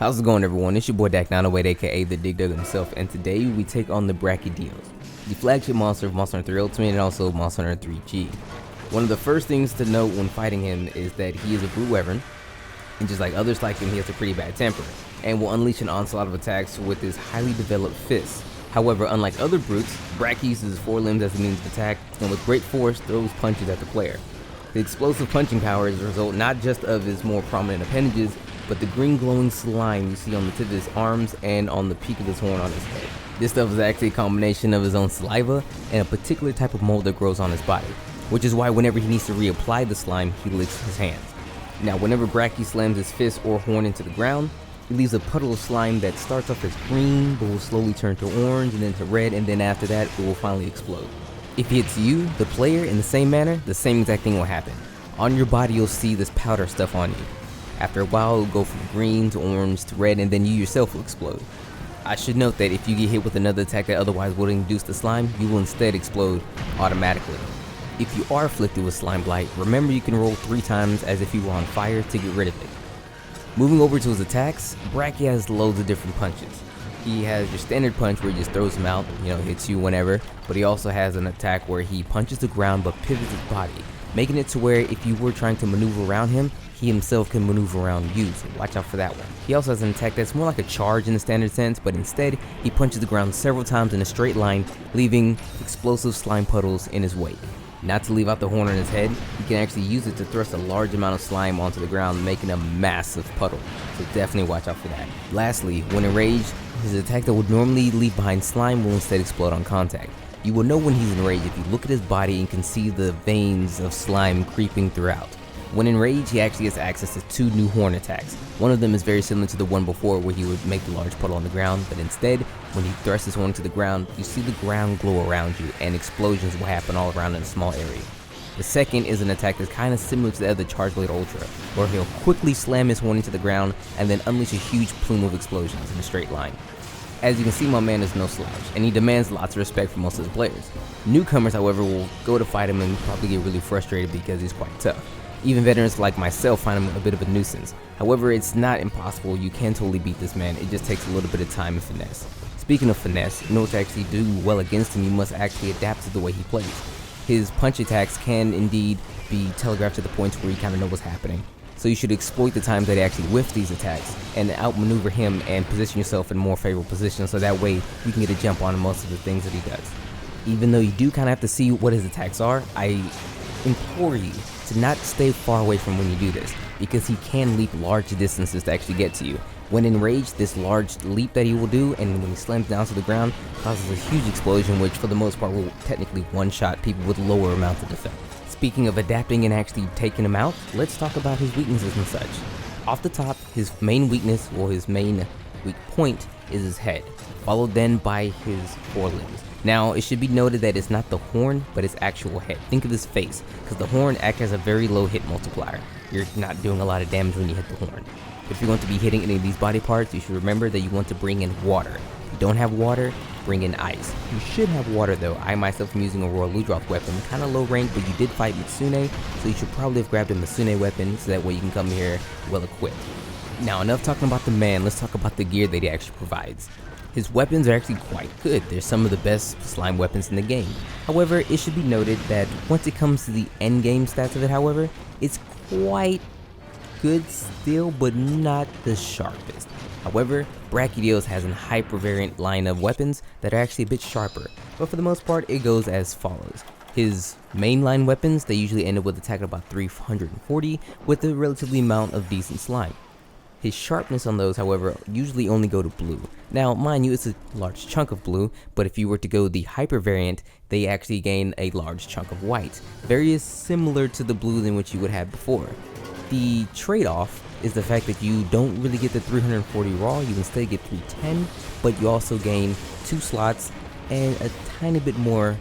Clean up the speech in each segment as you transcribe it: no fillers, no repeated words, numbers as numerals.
How's it going, everyone? It's your boy Dak908, aka the Dig Dug himself, and today we take on the Brachydios, the flagship monster of Monster Hunter 3 Ultimate and also Monster Hunter 3G. One of the first things to note when fighting him is that he is a brute wyvern, and just like others like him, he has a pretty bad temper, and will unleash an onslaught of attacks with his highly developed fists. However, unlike other brutes, Brachy uses his forelimbs as a means of attack, and with great force throws punches at the player. The explosive punching power is a result not just of his more prominent appendages, but the green glowing slime you see on the tip of his arms and on the peak of his horn on his head. This stuff is actually a combination of his own saliva and a particular type of mold that grows on his body, which is why whenever he needs to reapply the slime, he licks his hands. Now, whenever Brachy slams his fist or horn into the ground, he leaves a puddle of slime that starts off as green, but will slowly turn to orange and then to red, and then after that, it will finally explode. If he hits you, the player, in the same manner, the same exact thing will happen. On your body, you'll see this powder stuff on you. After a while, it'll go from green to orange to red, and then you yourself will explode. I should note that if you get hit with another attack that otherwise would induce the slime, you will instead explode automatically. If you are afflicted with slime blight, remember you can roll 3 times as if you were on fire to get rid of it. Moving over to his attacks, Brachy has loads of different punches. He has your standard punch where he just throws him out, hits you whenever, but he also has an attack where he punches the ground but pivots his body, making it to where if you were trying to maneuver around him, he himself can maneuver around you, so watch out for that one. He also has an attack that's more like a charge in the standard sense, but instead, he punches the ground several times in a straight line, leaving explosive slime puddles in his wake. Not to leave out the horn on his head, he can actually use it to thrust a large amount of slime onto the ground, making a massive puddle, so definitely watch out for that. Lastly, when enraged, his attack that would normally leave behind slime will instead explode on contact. You will know when he's enraged if you look at his body and can see the veins of slime creeping throughout. When enraged, he actually has access to 2 new horn attacks. One of them is very similar to the one before where he would make the large puddle on the ground, but instead, when he thrusts his horn to the ground, you see the ground glow around you and explosions will happen all around in a small area. The second is an attack that's kind of similar to the other Charge Blade Ultra, where he'll quickly slam his horn into the ground and then unleash a huge plume of explosions in a straight line. As you can see, my man is no slouch, and he demands lots of respect from most of his players. Newcomers, however, will go to fight him and probably get really frustrated because he's quite tough. Even veterans like myself find him a bit of a nuisance. However, it's not impossible, you can totally beat this man, it just takes a little bit of time and finesse. Speaking of finesse, in order to actually do well against him, you must actually adapt to the way he plays. His punch attacks can indeed be telegraphed to the points where you kind of know what's happening. So you should exploit the times that he actually whiffs these attacks and outmaneuver him and position yourself in more favorable positions so that way you can get a jump on most of the things that he does. Even though you do kind of have to see what his attacks are, I implore you to not stay far away from when you do this, because he can leap large distances to actually get to you. When enraged, this large leap that he will do, and when he slams down to the ground, causes a huge explosion which for the most part will technically one-shot people with lower amounts of defense. Speaking of adapting and actually taking him out, let's talk about his weaknesses and such. Off the top, his main weakness, or his main weak point, is his head, followed then by his forelimbs. Now, it should be noted that it's not the horn, but his actual head. Think of his face, because the horn acts as a very low hit multiplier. You're not doing a lot of damage when you hit the horn. If you're going to be hitting any of these body parts, you should remember that you want to bring in water. If you don't have water, bring in ice. You should have water though. I myself am using a Royal Ludroth weapon, kind of low rank, but you did fight Mitsune, so you should probably have grabbed a Mitsune weapon so that way you can come here well equipped. Now, enough talking about the man, let's talk about the gear that he actually provides. His weapons are actually quite good. They're some of the best slime weapons in the game. However, it should be noted that once it comes to the end game stats of it, however, it's quite good still, but not the sharpest. However, Brachydios has a hyper variant line of weapons that are actually a bit sharper, but for the most part, it goes as follows. His mainline weapons, they usually end up with attack at about 340 with a relatively amount of decent slime. His sharpness on those, however, usually only go to blue. Now, mind you, it's a large chunk of blue, but if you were to go the hyper variant, they actually gain a large chunk of white, very similar to the blue than what you would have before. The trade-off is the fact that you don't really get the 340 raw, you instead get 310, but you also gain 2 slots and a tiny bit more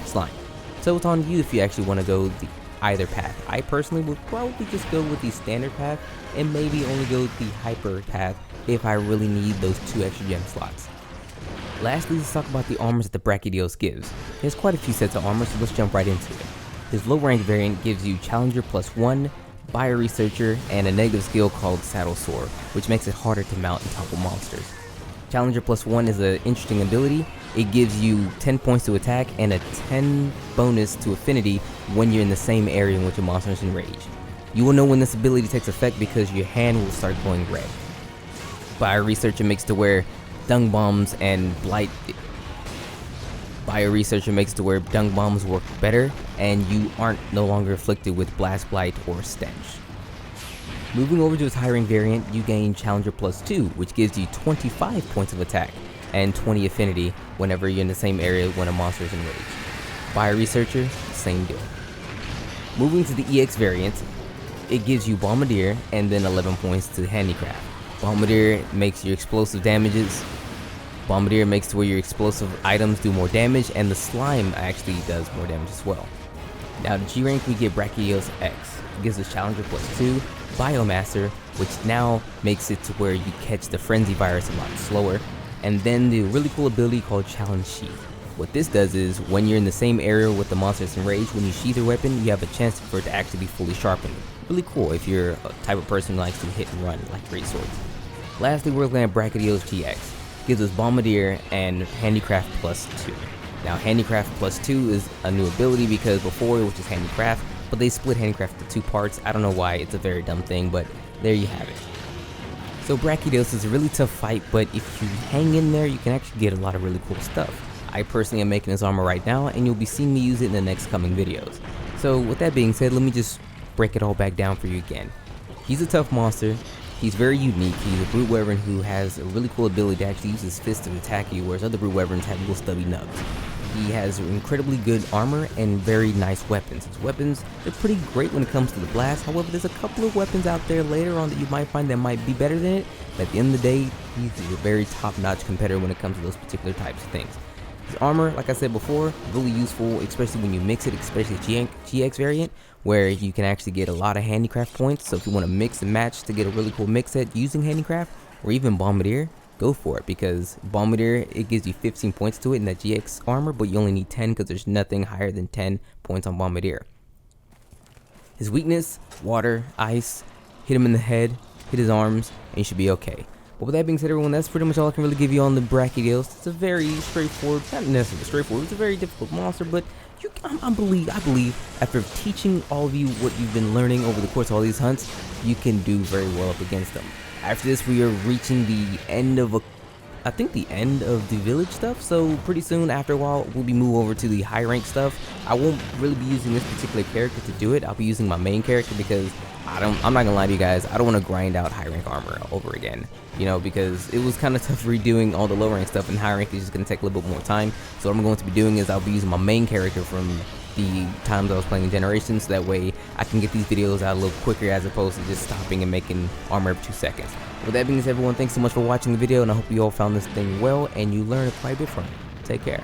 slime. So it's on you if you actually want to go the either path. I personally would probably just go with the standard path and maybe only go with the hyper path if I really need those 2 extra gem slots. Lastly, let's talk about the armors that the Brachydios gives. There's quite a few sets of armor, so let's jump right into it. His low rank variant gives you Challenger +1, Bio Researcher, and a negative skill called Saddle Soar, which makes it harder to mount and topple monsters. Challenger +1 is an interesting ability. It gives you 10 points to attack and a 10 bonus to affinity when you're in the same area in which a monster is enraged. You will know when this ability takes effect because your hand will start glowing red. Bio Researcher makes to where dung bombs and blight. Bio Researcher makes to where dung bombs work better, and you aren't no longer afflicted with blast blight or stench. Moving over to its high rank variant, you gain Challenger +2, which gives you 25 points of attack and 20 affinity whenever you're in the same area when a monster is enraged. Bio Researcher, same deal. Moving to the EX variant, it gives you Bombardier and then 11 points to Handicraft. Bombardier makes your explosive damages. Bombardier makes to where your explosive items do more damage, and the slime actually does more damage as well. Now to G rank we get Brachydios X. It gives us Challenger +2, Biomaster, which now makes it to where you catch the Frenzy virus a lot slower, and then the really cool ability called Challenge Sheath. What this does is, when you're in the same area with the monsters enraged, when you sheath your weapon, you have a chance for it to actually be fully sharpened. Really cool if you're a type of person who likes to hit and run like great swords. Lastly, we're looking at Brachydios GX. Gives us Bombardier and Handicraft +2. Now Handicraft +2 is a new ability because before it was just Handicraft, but they split Handicraft into 2 parts. I don't know why, it's a very dumb thing, but there you have it. So Brachydios is a really tough fight, but if you hang in there, you can actually get a lot of really cool stuff. I personally am making his armor right now, and you'll be seeing me use it in the next coming videos. So with that being said, let me just break it all back down for you again. He's a tough monster. He's very unique. He's a brute wyvern who has a really cool ability to actually use his fist to attack you, whereas other brute wyverns have little stubby nubs. He has incredibly good armor and very nice weapons. His weapons, they're pretty great when it comes to the blast. However, there's a couple of weapons out there later on that you might find that might be better than it. But at the end of the day, he's a very top-notch competitor when it comes to those particular types of things. His armor, like I said before, really useful, especially when you mix it, especially GX variant, where you can actually get a lot of handicraft points. So if you want to mix and match to get a really cool mix set using handicraft, or even Bombardier, go for it, because Bombardier, it gives you 15 points to it in that GX armor, but you only need 10 because there's nothing higher than 10 points on Bombardier. His weakness, water, ice, hit him in the head, hit his arms, and you should be okay. But with that being said, everyone, that's pretty much all I can really give you on the Brachydios. It's a very straightforward, not necessarily straightforward, it's a very difficult monster, but I believe after teaching all of you what you've been learning over the course of all these hunts, you can do very well up against them. After this, we are reaching the end of the end of the village stuff, so pretty soon, after a while, we'll be moving over to the high rank stuff. I won't really be using this particular character to do it. I'll be using my main character because I'm not gonna lie to you guys, I don't want to grind out high rank armor over again, you know, because it was kind of tough redoing all the low rank stuff, and high rank is just gonna take a little bit more time. So what I'm going to be doing is I'll be using my main character from the times I was playing Generations, so that way I can get these videos out a little quicker as opposed to just stopping and making armor every 2 seconds. With that being said, everyone, thanks so much for watching the video, and I hope you all found this thing well and you learned quite a bit from it. Take care.